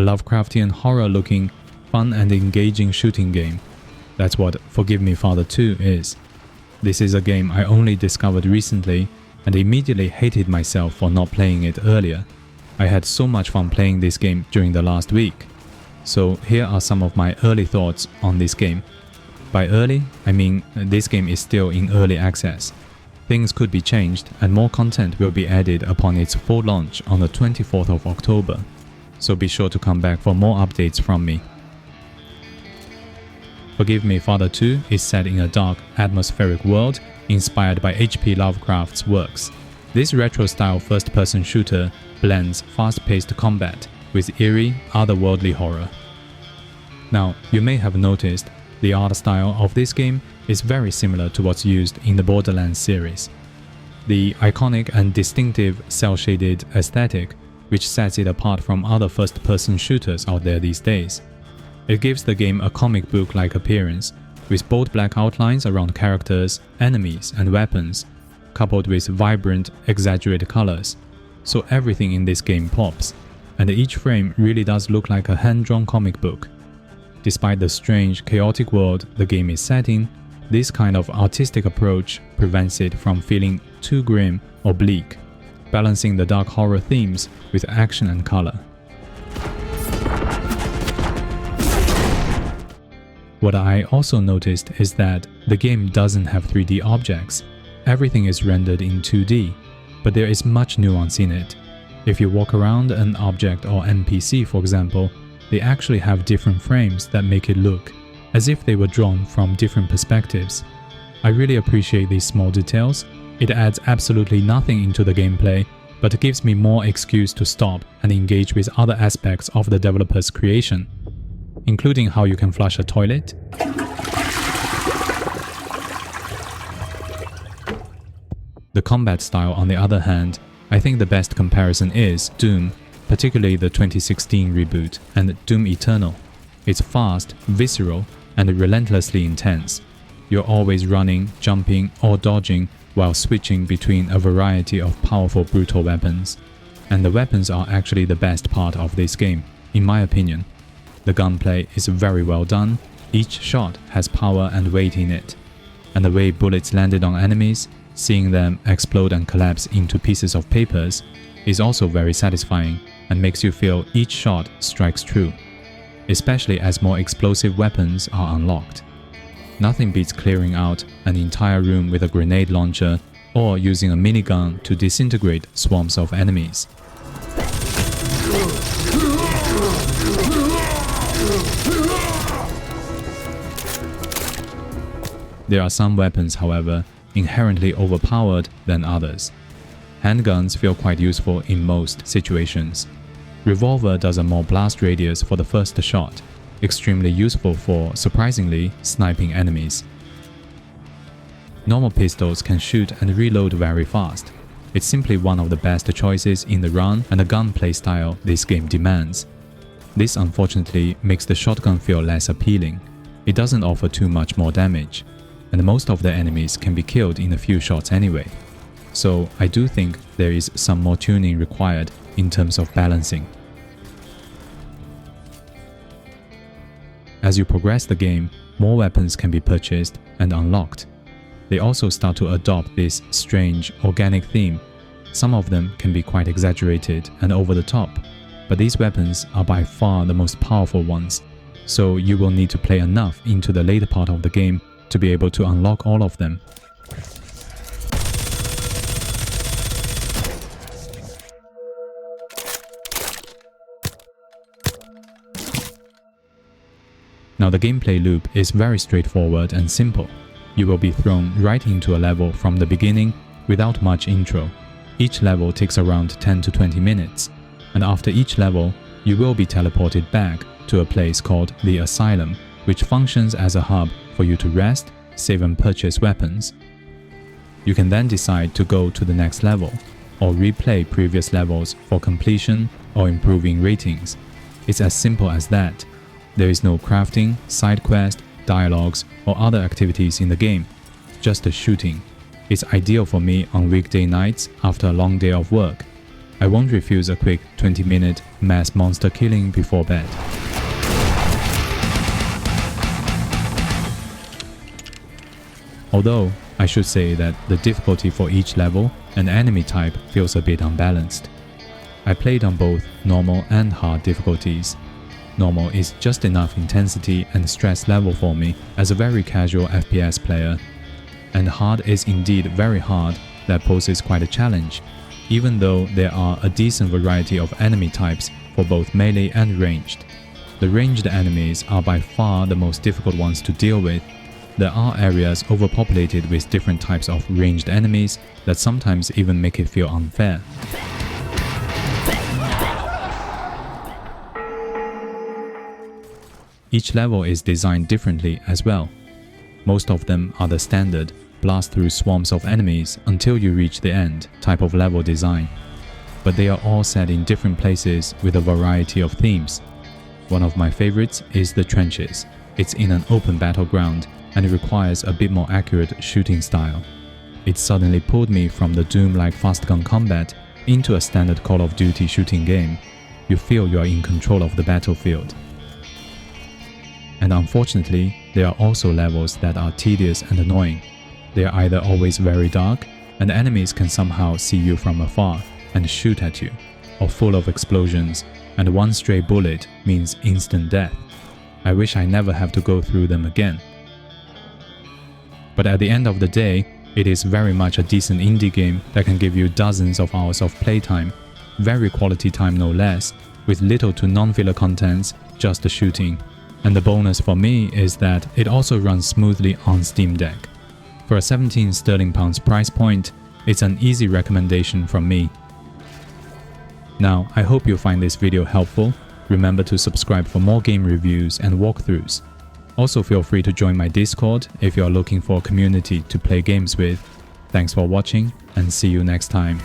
Lovecraftian horror-looking, fun and engaging shooting game. That's what Forgive Me Father2 is. This is a game I only discovered recently and immediately hated myself for not playing it earlier. I had so much fun playing this game during the last week. So here are some of my early thoughts on this game. By early, I mean this game is still in early access. Things could be changed and more content will be added upon its full launch on the 24th of October. So be sure to come back for more updates from me. Forgive Me Father2 is set in a dark, atmospheric world inspired by H.P. Lovecraft's works. This retro-style first-person shooter blends fast-paced combat with eerie, otherworldly horror. Now, you may have noticed the art style of this game is very similar to what's used in the Borderlands series. The iconic and distinctive cel-shaded aesthetic, which sets it apart from other first-person shooters out there these days. It gives the game a comic book-like appearance, with bold black outlines around characters, enemies, and weapons, coupled with vibrant, exaggerated colors. So everything in this game pops, and each frame really does look like a hand-drawn comic book. Despite the strange, chaotic world the game is set in, this kind of artistic approach prevents it from feeling too grim or bleak, balancing the dark horror themes with action and color. What I also noticed is that the game doesn't have 3D objects. Everything is rendered in 2D, but there is much nuance in it. If you walk around an object or NPC, for example, they actually have different frames that make it look as if they were drawn from different perspectives. I really appreciate these small details. It adds absolutely nothing into the gameplay, but it gives me more excuse to stop and engage with other aspects of the developer's creation, including how you can flush a toilet, the combat style. On the other hand, I think the best comparison is Doom, particularly the 2016 reboot, and Doom Eternal. It's fast, visceral, and relentlessly intense. You're always running, jumping, or dodging while switching between a variety of powerful, brutal weapons. And the weapons are actually the best part of this game, in my opinion. The gunplay is very well done, each shot has power and weight in it. And the way bullets landed on enemies, seeing them explode and collapse into pieces of papers, is also very satisfying and makes you feel each shot strikes true, especially as more explosive weapons are unlocked. Nothing beats clearing out an entire room with a grenade launcher or using a minigun to disintegrate swarms of enemies. There are some weapons, however, inherently overpowered than others. Handguns feel quite useful in most situations. Revolver does a more blast radius for the first shot, extremely useful for, surprisingly, sniping enemies. Normal pistols can shoot and reload very fast. It's simply one of the best choices in the run and the gunplay style this game demands. This unfortunately makes the shotgun feel less appealing. It doesn't offer too much more damage, and most of the enemies can be killed in a few shots anyway. So I do think there is some more tuning required in terms of balancing. As you progress the game, more weapons can be purchased and unlocked. They also start to adopt this strange, organic theme. Some of them can be quite exaggerated and over the top, but these weapons are by far the most powerful ones, so you will need to play enough into the later part of the game to be able to unlock all of them. Now the gameplay loop is very straightforward and simple. You will be thrown right into a level from the beginning without much intro. Each level takes around 10 to 20 minutes, and after each level, you will be teleported back to a place called the Asylum, which functions as a hub for you to rest, save and purchase weapons. You can then decide to go to the next level, or replay previous levels for completion or improving ratings. It's as simple as that. There is no crafting, side quest, dialogues, or other activities in the game, just a shooting. It's ideal for me on weekday nights after a long day of work. I won't refuse a quick 20-minute mass monster killing before bed. Although, I should say that the difficulty for each level and enemy type feels a bit unbalanced. I played on both normal and hard difficulties. Normal is just enough intensity and stress level for me as a very casual FPS player. And hard is indeed very hard, that poses quite a challenge, even though there are a decent variety of enemy types for both melee and ranged. The ranged enemies are by far the most difficult ones to deal with. There are areas overpopulated with different types of ranged enemies that sometimes even make it feel unfair. Each level is designed differently as well. Most of them are the standard blast through swarms of enemies until you reach the end type of level design. But they are all set in different places with a variety of themes. One of my favorites is the trenches. It's in an open battleground and it requires a bit more accurate shooting style. It suddenly pulled me from the Doom-like fast gun combat into a standard Call of Duty shooting game. You feel you are in control of the battlefield. And unfortunately, there are also levels that are tedious and annoying. They are either always very dark, and enemies can somehow see you from afar and shoot at you, or full of explosions, and one stray bullet means instant death. I wish I never have to go through them again. But at the end of the day, it is very much a decent indie game that can give you dozens of hours of playtime, very quality time no less, with little to non-filler contents, just the shooting. And the bonus for me is that it also runs smoothly on Steam Deck. For a £17 price point, it's an easy recommendation from me. Now, I hope you find this video helpful. Remember to subscribe for more game reviews and walkthroughs. Also feel free to join my Discord if you are looking for a community to play games with. Thanks for watching and see you next time.